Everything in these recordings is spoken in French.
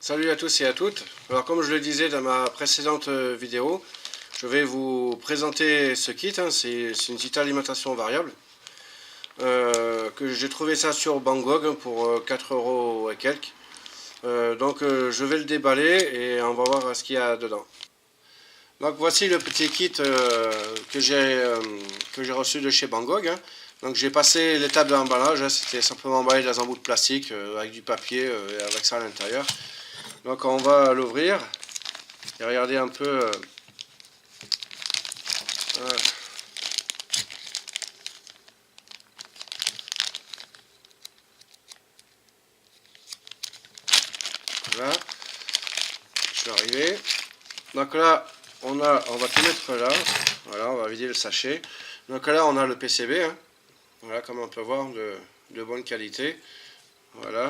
Salut à tous et à toutes. Alors comme je le disais dans ma précédente vidéo, je vais vous présenter ce kit. C'est une petite alimentation variable. Que j'ai trouvé ça sur Banggood pour 4 euros et quelques. Je vais le déballer et on va voir ce qu'il y a dedans. Donc voici le petit kit que j'ai reçu de chez Banggood. Donc j'ai passé l'étape de l'emballage, c'était simplement emballé dans un bout de plastique avec du papier et avec ça à l'intérieur. Donc on va l'ouvrir et regarder un peu. Voilà, je suis arrivé. Donc là, on va tout mettre là. Voilà, on va vider le sachet. Donc là, on a le PCB. Voilà, comme on peut voir, de bonne qualité. Voilà.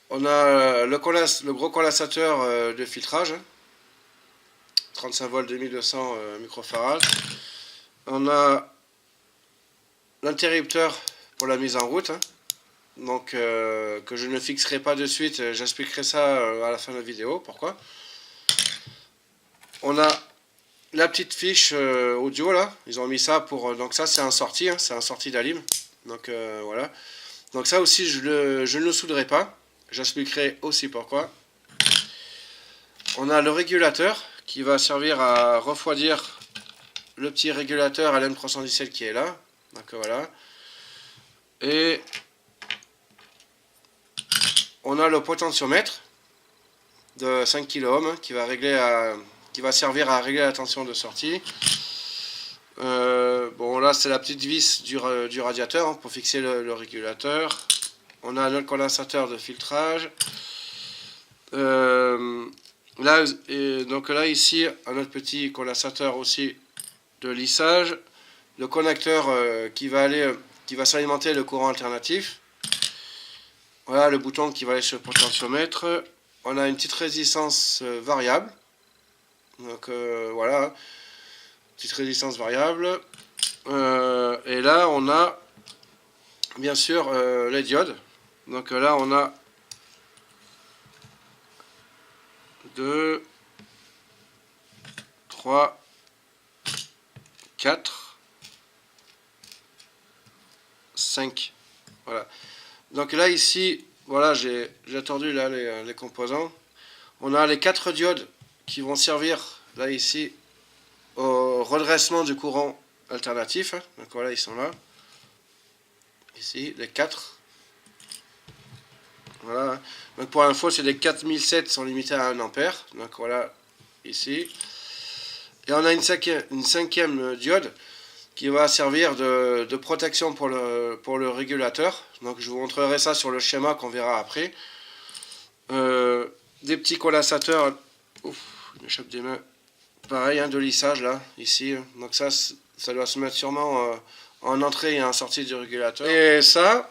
On a le gros condensateur de filtrage. 35 volts 2200 microfarad. On a l'interrupteur pour la mise en route. Donc que je ne fixerai pas de suite, j'expliquerai ça à la fin de la vidéo, pourquoi. On a la petite fiche audio là, ils ont mis ça pour, donc ça c'est un sortie, c'est un sortie d'alim, donc voilà. Donc ça aussi je ne le souderai pas, j'expliquerai aussi pourquoi. On a le régulateur qui va servir à refroidir le petit régulateur LM317 qui est là, donc voilà. Et on a le potentiomètre de 5 kΩ qui va servir à régler la tension de sortie. Bon là c'est la petite vis du radiateur pour fixer le régulateur. On a notre condensateur de filtrage. Donc là ici un autre petit condensateur aussi de lissage. Le connecteur qui va s'alimenter le courant alternatif. Voilà le bouton qui va aller sur le potentiomètre. On a une petite résistance variable. Donc voilà, petite résistance variable. Et là on a bien sûr les diodes. Donc là on a 2, 3, 4, 5. Voilà. Donc là ici, voilà, j'ai attendu là les composants. On a les 4 diodes qui vont servir là ici au redressement du courant alternatif. Donc voilà, ils sont là. Ici, les 4. Voilà. Donc pour info, c'est des 4007 sont limités à 1 ampère. Donc voilà, ici. Et on a une cinquième diode qui va servir de protection pour le régulateur. Donc je vous montrerai ça sur le schéma qu'on verra après. Des petits condensateurs. Ouf, il m'échappe des mains. Pareil, de lissage là, ici. Donc ça doit se mettre sûrement en entrée et en sortie du régulateur. Et ça,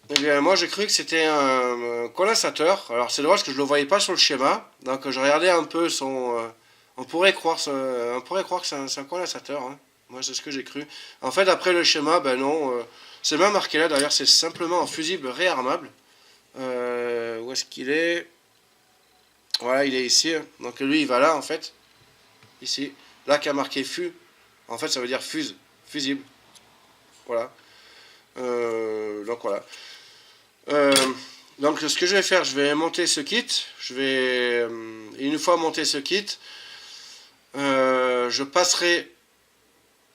eh bien, moi j'ai cru que c'était un condensateur. Alors c'est drôle parce que je ne le voyais pas sur le schéma. Donc je regardais un peu son... on pourrait croire que c'est un condensateur. Moi c'est ce que j'ai cru. En fait après le schéma, ben non. C'est même marqué là d'ailleurs, c'est simplement un fusible réarmable. Où est-ce qu'il est? Voilà, il est ici. Donc lui il va là en fait. Ici. Là qui a marqué fus. En fait ça veut dire fusible. Voilà. Donc voilà. Donc ce que je vais faire, je vais monter ce kit. Une fois monté ce kit, je passerai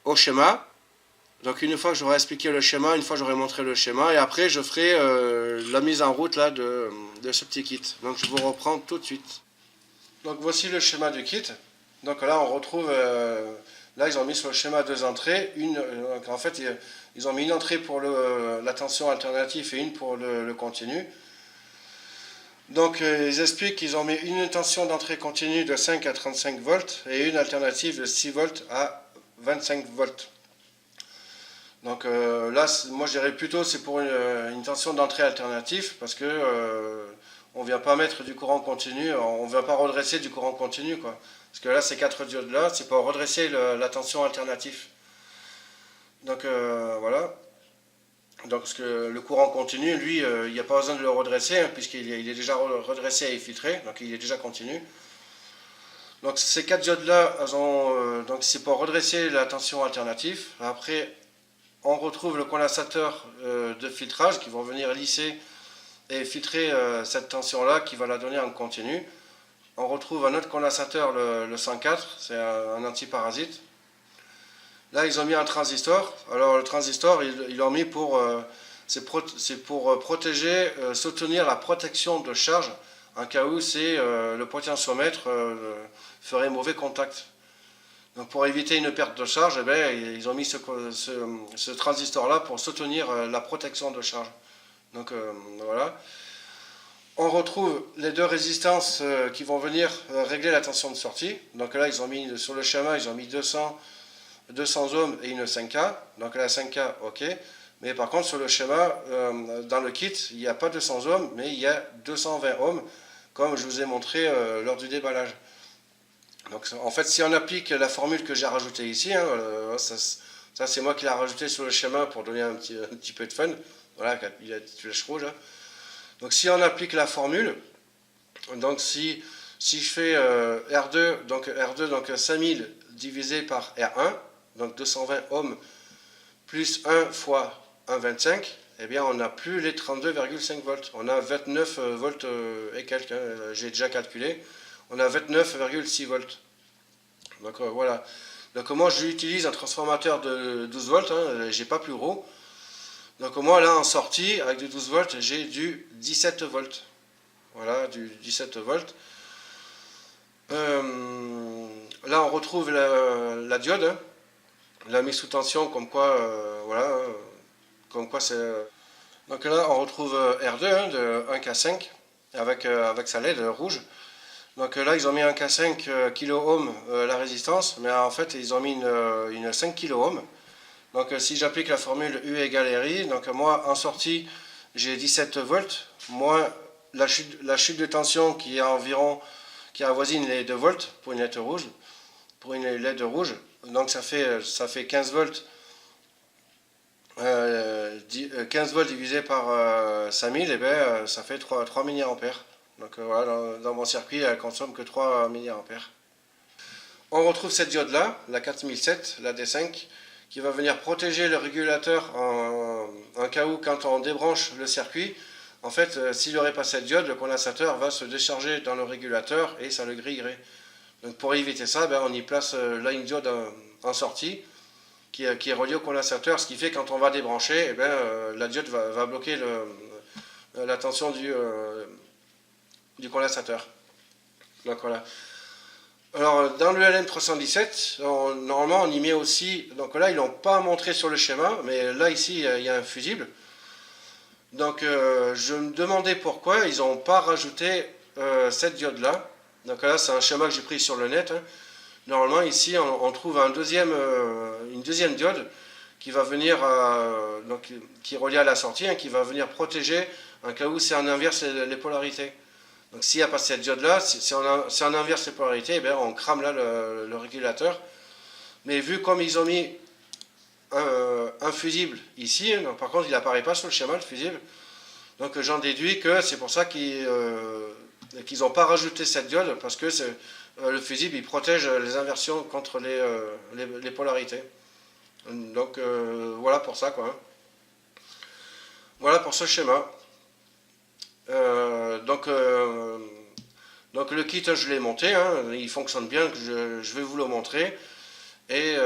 au schéma. Donc une fois que j'aurai expliqué le schéma, une fois que j'aurai montré le schéma, et après je ferai la mise en route là de ce petit kit. Donc je vous reprends tout de suite. Donc voici le schéma du kit. Donc là on retrouve, là ils ont mis sur le schéma 2 entrées. Donc en fait ils ont mis une entrée pour la tension alternative et une pour le continu. Donc ils expliquent qu'ils ont mis une tension d'entrée continue de 5 à 35 volts et une alternative de 6 volts à 25 volts. Donc là, moi je dirais plutôt c'est pour une tension d'entrée alternative parce que on ne vient pas mettre du courant continu, on ne vient pas redresser du courant continu quoi. Parce que là, ces 4 diodes là, c'est pour redresser la tension alternative. Donc voilà. Donc, parce que le courant continu, lui, il n'y a pas besoin de le redresser, hein, puisqu'il est déjà redressé et filtré, donc il est déjà continu. Donc ces quatre diodes-là, donc c'est pour redresser la tension alternative. Après, on retrouve le condensateur de filtrage qui va venir lisser et filtrer cette tension-là qui va la donner en continu. On retrouve un autre condensateur, le 104, c'est un antiparasite. Là, ils ont mis un transistor. Alors le transistor, ils l'ont mis pour, c'est pour protéger, soutenir la protection de charge en cas où le potentiomètre ferait mauvais contact. Donc pour éviter une perte de charge, eh bien, ils ont mis ce transistor-là pour soutenir la protection de charge. Donc voilà. On retrouve les deux résistances qui vont venir régler la tension de sortie. Donc là, ils ont mis sur le schéma, ils ont mis 200 ohms et une 5K. Donc la 5K, ok. Mais par contre, sur le schéma, dans le kit, il n'y a pas 200 ohms, mais il y a 220 ohms, comme je vous ai montré lors du déballage. Donc en fait, si on applique la formule que j'ai rajoutée ici, hein, ça c'est moi qui l'ai rajouté sur le schéma pour donner un petit peu de fun. Voilà, il y a une flèche rouge. Hein. Donc si on applique la formule, donc si je fais R2, donc 5000 divisé par R1, donc 220 ohms, plus 1 fois 1,25, eh bien on n'a plus les 32,5 volts. On a 29 volts et quelques, hein, j'ai déjà calculé. On a 29,6 volts. Donc voilà. Donc moi j'utilise un transformateur de 12 volts, hein, j'ai pas plus gros. Donc moi là en sortie, avec du 12 volts, j'ai du 17 volts. Voilà, du 17 volts. Là on retrouve la diode, hein, la mise sous tension, comme quoi, voilà, comme quoi c'est... Donc là on retrouve R2 hein, de 1K5 avec sa LED rouge. Donc là, ils ont mis un K5 kOhm la résistance, mais en fait, ils ont mis une 5 kOhm. Donc si j'applique la formule U égale RI, donc moi, en sortie, j'ai 17 volts, moins la chute de tension qui qui avoisine les 2 volts pour une LED rouge. Donc ça fait 15 volts. 15 volts divisé par 5000, et bien, ça fait 3 mA. Donc voilà, dans mon circuit, elle consomme que 3 mA. On retrouve cette diode-là, la 4007, la D5, qui va venir protéger le régulateur en cas où, quand on débranche le circuit, en fait, s'il n'y aurait pas cette diode, le condensateur va se décharger dans le régulateur et ça le grillerait. Donc pour éviter ça, ben, on y place là une diode en sortie qui est reliée au condensateur, ce qui fait que quand on va débrancher, eh ben, la diode va bloquer la tension du condensateur. Donc voilà. Alors dans le LM317, normalement on y met aussi, donc là ils l'ont pas montré sur le schéma, mais là ici il y a un fusible. Donc je me demandais pourquoi ils n'ont pas rajouté cette diode là. Donc là c'est un schéma que j'ai pris sur le net. Hein. Normalement ici on trouve une deuxième diode qui va venir, donc, qui est reliée à la sortie, hein, qui va venir protéger en cas où c'est en inverse les polarités. Donc s'il n'y a pas cette diode-là, si on inverse les polarités, eh bien, on crame là le régulateur. Mais vu comme ils ont mis un fusible ici, donc, par contre il n'apparaît pas sur le schéma le fusible, donc j'en déduis que c'est pour ça qu'ils n'ont pas rajouté cette diode, parce que le fusible il protège les inversions contre les polarités. Donc voilà pour ça quoi. Voilà pour ce schéma. Donc le kit je l'ai monté, hein, il fonctionne bien, je vais vous le montrer et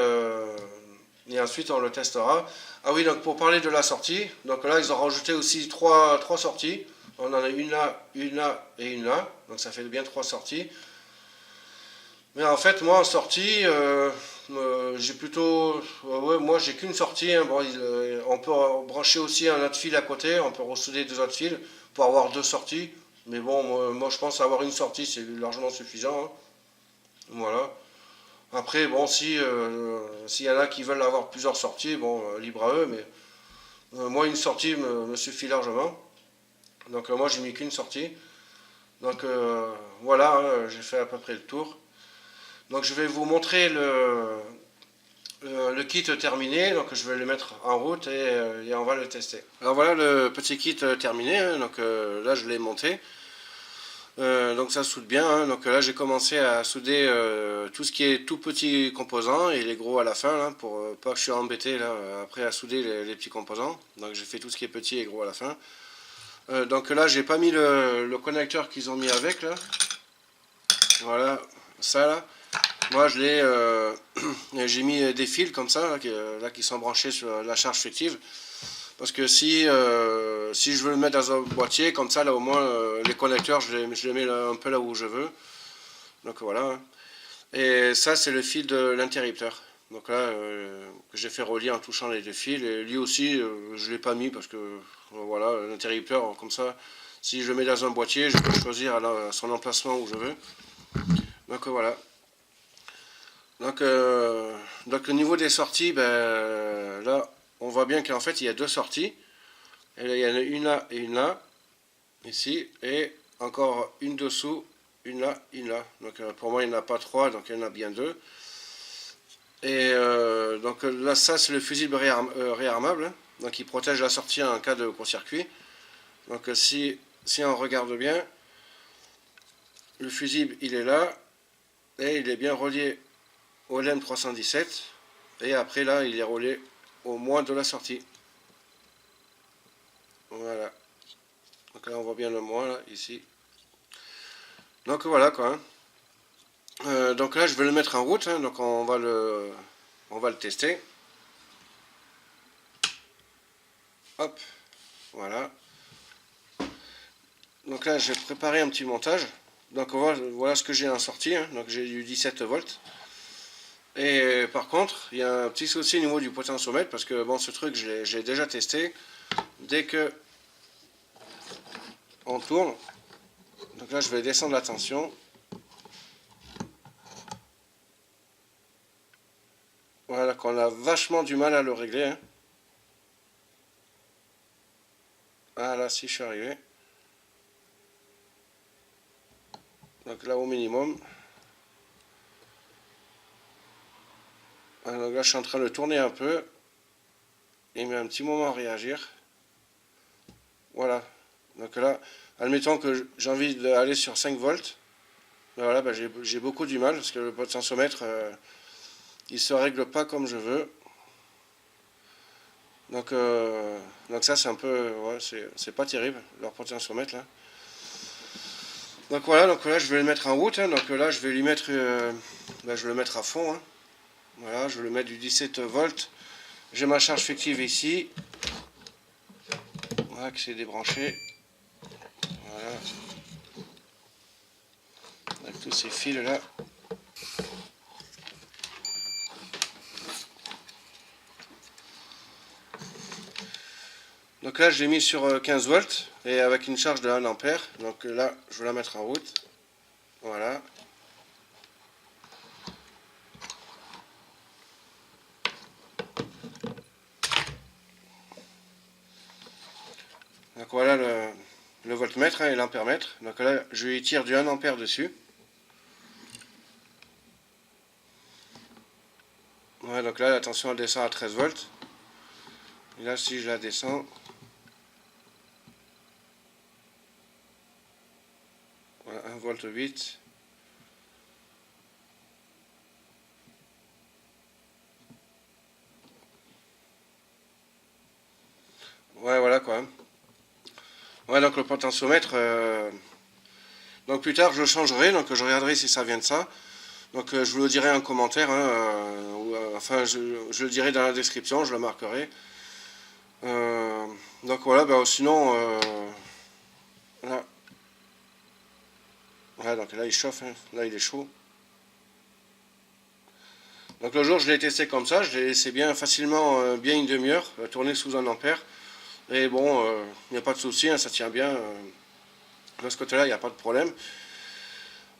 ensuite on le testera. Ah oui, donc pour parler de la sortie, donc là ils ont rajouté aussi trois sorties, on en a une là et une là, donc ça fait bien 3 sorties. Mais en fait moi en sortie j'ai plutôt, ouais, moi j'ai qu'une sortie, hein. Bon, on peut brancher aussi un autre fil à côté, on peut ressouder 2 autres fils pour avoir 2 sorties, mais bon moi je pense avoir une sortie c'est largement suffisant, hein. Voilà. Après bon s'il y en a qui veulent avoir plusieurs sorties, bon libre à eux, mais moi une sortie me suffit largement, donc moi j'ai mis qu'une sortie, donc voilà, hein, j'ai fait à peu près le tour. Donc je vais vous montrer le kit terminé, donc je vais le mettre en route et on va le tester. Alors voilà le petit kit terminé, hein, donc là je l'ai monté. Donc ça soude bien, hein. Donc là j'ai commencé à souder tout ce qui est tout petits composants et les gros à la fin, là, pour pas que je sois embêté là, après à souder les petits composants. Donc j'ai fait tout ce qui est petit et gros à la fin. Donc là j'ai pas mis le connecteur qu'ils ont mis avec là. Voilà, ça là. Moi je l'ai, j'ai mis des fils comme ça là, qui sont branchés sur la charge fictive. Parce que si je veux le mettre dans un boîtier, comme ça, là au moins, les connecteurs, je les mets là, un peu là où je veux. Donc voilà. Et ça, c'est le fil de l'interrupteur. Donc là, que j'ai fait relier en touchant les deux fils. Et lui aussi, je ne l'ai pas mis parce que, voilà, l'interrupteur, comme ça, si je le mets dans un boîtier, je peux choisir son emplacement où je veux. Donc voilà. Donc, donc au niveau des sorties, ben, là, on voit bien qu'en fait, il y a deux sorties. Et là, il y en a une là et une là, ici, et encore une dessous, une là, une là. Donc pour moi, il n'y en a pas trois, donc il y en a bien deux. Et donc là, ça, c'est le fusible réarmable, hein. Donc il protège la sortie en cas de court-circuit. Donc si on regarde bien, le fusible, il est là, et il est bien relié au LM 317. Et après, là, il est relié au moins de la sortie. Voilà. Donc là, on voit bien le moins, là, ici. Donc voilà, quoi, hein. Donc là, je vais le mettre en route, hein, donc on va le tester. Hop, voilà. Donc là, j'ai préparé un petit montage. Donc voilà ce que j'ai en sortie, hein. Donc j'ai du 17 volts. Et par contre, il y a un petit souci au niveau du potentiomètre parce que bon, ce truc, j'ai déjà testé. Dès que on tourne, donc là, je vais descendre la tension. Voilà, qu'on a vachement du mal à le régler, hein. Ah là, si je suis arrivé. Donc là, au minimum. Donc là, je suis en train de tourner un peu. Il met un petit moment à réagir. Voilà. Donc là, admettons que j'ai envie d'aller sur 5 volts. Ben voilà, ben j'ai beaucoup du mal parce que le potentiomètre, il se règle pas comme je veux. Donc, donc ça, c'est un peu, ouais, c'est pas terrible, leur potentiomètre là. Donc voilà, donc là, je vais le mettre en route, hein. Donc là, je vais lui mettre, ben, je vais le mettre à fond, hein. Voilà, je vais le mettre du 17 volts. J'ai ma charge fictive ici. Voilà, qui s'est débranché. Voilà. Avec tous ces fils là. Donc là, je l'ai mis sur 15 volts et avec une charge de 1 ampère. Donc là, je vais la mettre en route. Voilà. Donc voilà le voltmètre, hein, et l'ampèremètre. Donc là, je lui tire du 1 ampère dessus. Voilà, donc là, la tension elle descend à 13 volts. Et là, si je la descends, voilà, 1 volt 8. Ouais, voilà quoi. Ouais, donc le potentiomètre, donc plus tard je le changerai, donc je regarderai si ça vient de ça. Donc je vous le dirai en commentaire, hein, enfin je le dirai dans la description, je le marquerai. Donc voilà, bah, sinon, là, voilà, donc là il chauffe, hein, là il est chaud. Donc le jour je l'ai testé comme ça, je l'ai laissé bien facilement, bien une demi-heure, tourner sous 1 ampère. Et bon, il n'y a pas de souci, hein, ça tient bien. De ce côté-là, il n'y a pas de problème.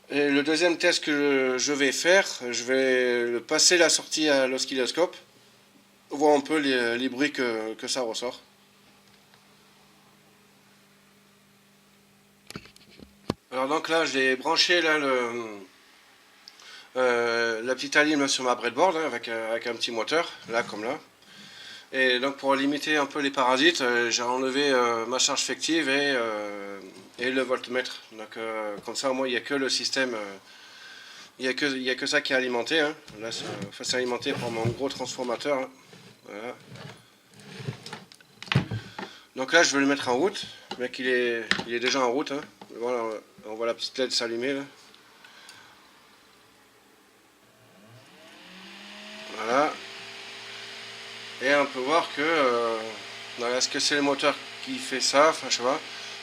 Et le deuxième test que je vais faire, je vais passer la sortie à l'oscilloscope, voir un peu les bruits que ça ressort. Alors donc là, je l'ai branché là, la petite alim là, sur ma breadboard hein, avec un petit moteur, là comme là. Et donc pour limiter un peu les parasites, j'ai enlevé ma charge fictive et le voltmètre. Donc comme ça au moins il n'y a que le système, il n'y a que ça qui est alimenté. Hein. Là c'est alimenté par mon gros transformateur. Hein. Voilà. Donc là je vais le mettre en route. Le mec il est déjà en route. Hein. Voilà, on voit la petite LED s'allumer là. Voilà. Et on peut voir que est-ce que c'est le moteur qui fait ça, enfin je sais pas.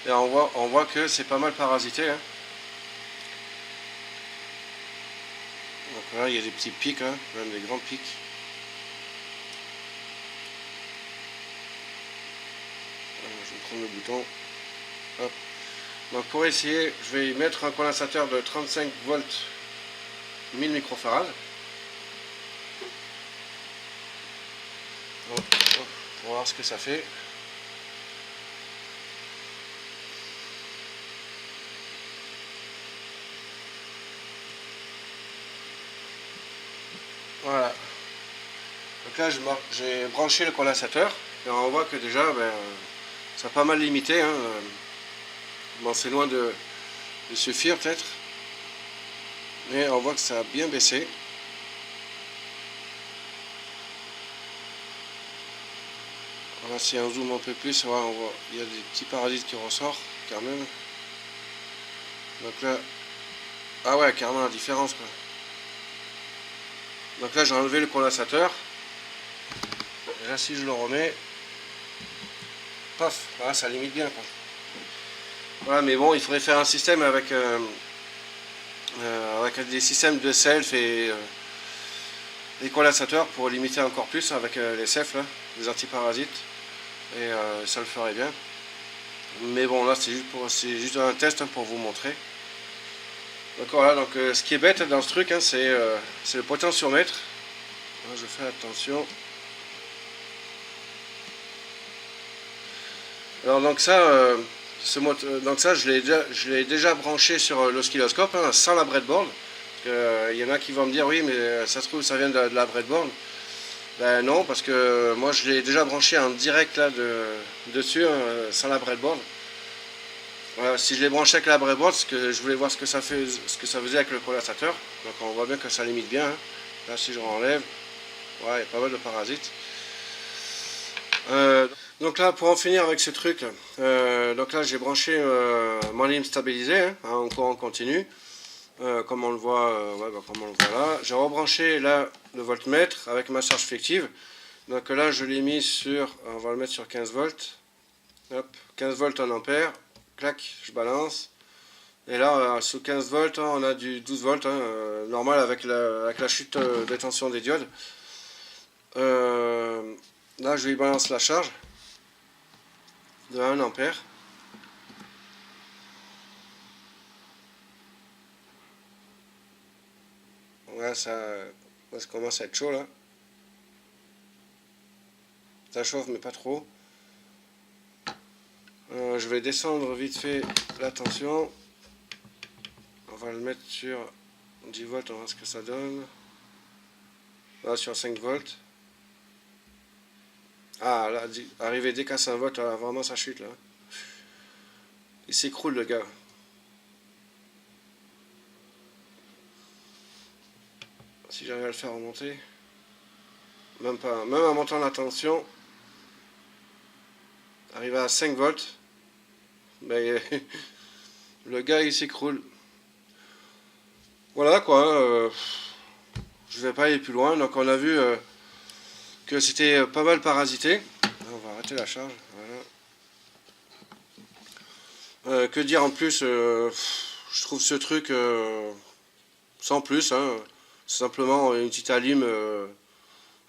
Et on voit que c'est pas mal parasité. Hein. Donc là il y a des petits pics, hein, même des grands pics. Je vais prendre le bouton. Hop. Donc pour essayer, je vais mettre un condensateur de 35 volts 1000 microfarads. Pour voir ce que ça fait. Voilà. Donc là j'ai branché le condensateur et on voit que déjà ça a pas mal limité. Hein. Bon, c'est loin de suffire peut-être. Mais on voit que ça a bien baissé. Voilà, si on zoome un peu plus, voilà, on voit il y a des petits parasites qui ressortent quand même. Donc là, ah ouais, carrément la différence quoi. Donc là j'ai enlevé le condensateur. Et là si je le remets, paf, voilà, ça limite bien quoi. Voilà, mais bon, il faudrait faire un système avec des systèmes de self et des condensateurs pour limiter encore plus avec les self là, les antiparasites. Et ça le ferait bien. Mais bon, là c'est juste un test hein, pour vous montrer. Donc voilà, donc ce qui est bête dans ce truc, hein, c'est le potentiomètre. Là, je fais attention. Alors donc ça, je l'ai déjà branché sur l'oscilloscope hein, sans la breadboard. Il y en a qui vont me dire oui, mais ça se trouve ça vient de la breadboard. Ben non, parce que moi je l'ai déjà branché en direct là dessus, hein, sans la breadboard. Voilà, si je l'ai branché avec la breadboard, c'est que je voulais voir ce que ça faisait avec le condensateur. Donc on voit bien que ça limite bien. Hein. Là si je renlève, ouais, il y a pas mal de parasites. Donc là pour en finir avec ce truc, donc là j'ai branché mon ligne stabilisée hein, en courant continu. Comme on le voit, ouais, comme on le voit là. J'ai rebranché là le voltmètre avec ma charge fictive. Donc là je l'ai mis sur, on va le mettre sur 15 volts. Hop, 15 volts en ampère. Clac, je balance. Et là sous 15 volts on a du 12 volts hein, normal avec la chute de tension des diodes. Là je lui balance la charge de 1 ampère. Là ça commence à être chaud là. Ça chauffe mais pas trop. Je vais descendre vite fait la tension. On va le mettre sur 10 volts, on va voir ce que ça donne. Là sur 5 volts. Ah là, arrivé dès qu'à 5 volts, là, vraiment ça chute là. Il s'écroule le gars. Si j'arrive à le faire remonter. Même pas. Même en montant la tension. Arrivé à 5 volts. Ben, le gars il s'écroule. Voilà quoi. Je vais pas aller plus loin. Donc on a vu que c'était pas mal parasité. On va arrêter la charge. Voilà. Que dire en plus je trouve ce truc sans plus. Hein, c'est simplement une petite allume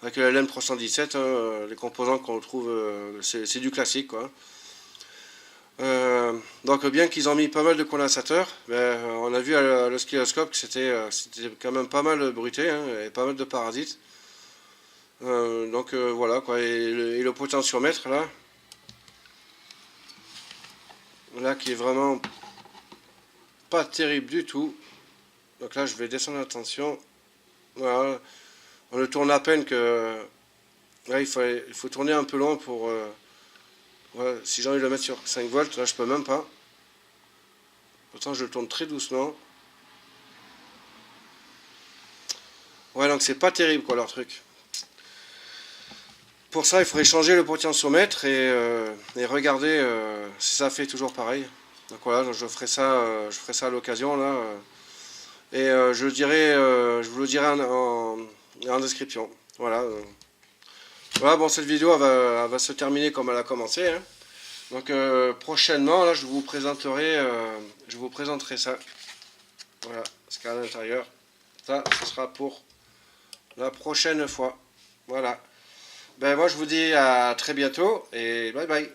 avec la LM317. Hein, les composants qu'on trouve, c'est du classique quoi. Donc bien qu'ils ont mis pas mal de condensateurs, ben, on a vu à l'oscilloscope que c'était quand même pas mal bruité hein, et pas mal de parasites. Donc voilà quoi, et le potentiomètre là qui est vraiment pas terrible du tout. Donc là je vais descendre la tension, Voilà. On le tourne à peine que... Là, il faut tourner un peu loin pour... ouais, si j'ai envie de le mettre sur 5 volts, là je peux même pas. Pourtant je le tourne très doucement. Ouais, donc c'est pas terrible quoi leur truc. Pour ça, il faudrait changer le potentiomètre et regarder si ça fait toujours pareil. Donc voilà, donc je ferai ça à l'occasion là. Je vous le dirai en description. Voilà. Voilà, bon, cette vidéo elle va se terminer comme elle a commencé, hein. Donc prochainement, là, je vous présenterai ça. Voilà, ce qu'il y a à l'intérieur. Ça, ce sera pour la prochaine fois. Voilà. Ben moi, je vous dis à très bientôt et bye bye.